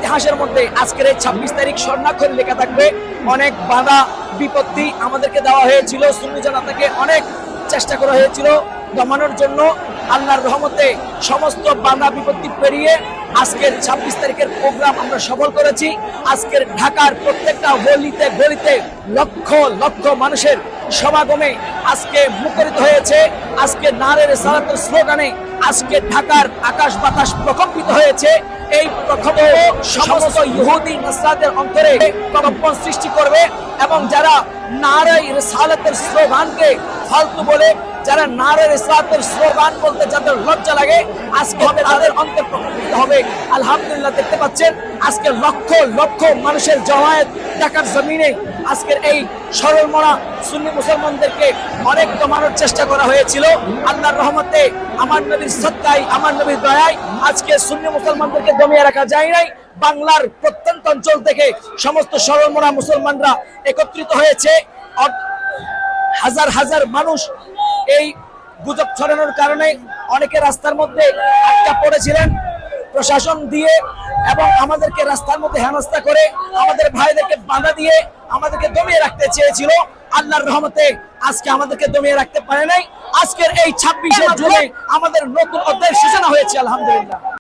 ইতিহাসের মধ্যে আজকের এই 26 তারিখ স্বর্ণাক্ষরে লেখা থাকবে। অনেক বাধা বিপত্তি আমাদেরকে দেওয়া হয়েছিল, সুন্নি জামাতকে অনেক চেষ্টা করা হয়েছিল দমানোর জন্য। আল্লাহর রহমতে সমস্ত বাধা বিপত্তি পেরিয়ে আজকের 26 তারিখের প্রোগ্রাম আমরা সফল করেছি। আজকের ঢাকার প্রত্যেকটা গলিতে গলিতে লক্ষ লক্ষ মানুষের সমাগমে আজকে মুখরিত হয়েছে। আজকে নারে রিসালাতের স্লোগানে আজকে ঢাকার আকাশ বাতাস প্রকম্পিত হয়েছে। এই প্রকম্প সমস্ত ইহুদি নাসরাদের অন্তরে কম্পন সৃষ্টি করবে এবং যারা নারে রিসালাতের স্লোগানকে ফালতু বলে, যারা নারে রিসালাতের স্লোগান বলতে যাদের লজ্জা লাগে, আজকে হবে তাদের অন্তর প্রকম্পিত হবে। আলহামদুলিল্লাহ দেখতে পাচ্ছেন আজকে লক্ষ লক্ষ মানুষের জমায়েত ঢাকার জমিনে। আজকের এই সরল মরা সুন্নি মুসলমানদেরকে অনেক দমানোর চেষ্টা করা হয়েছিল। আল্লাহর রহমতে আমার নবীর সদকায়, আমার নবীর দয়ায় আজকে সুন্নি মুসলমানদেরকে দমিয়ে রাখা যায় নাই। বাংলার প্রত্যন্ত অঞ্চল থেকে সমস্ত সরল মরা মুসলমানরা একত্রিত হয়েছে। হাজার হাজার মানুষ এই গুজব ছড়ানোর কারণে অনেকে রাস্তার মধ্যে আটকা পড়েছিলেন প্রশাসন দিয়ে, এবং আমাদেরকে রাস্তার মধ্যে হেনস্থা করে আমাদের ভাইদেরকে বাধা দিয়ে আমাদেরকে দমিয়ে রাখতে চেয়েছিল। আল্লাহর রহমতে আজকে আমাদেরকে দমিয়ে রাখতে পারে নাই। আজকের এই 26শে জুলাই আমাদের নতুন অধ্যায়ের সূচনা হয়েছে আলহামদুলিল্লাহ।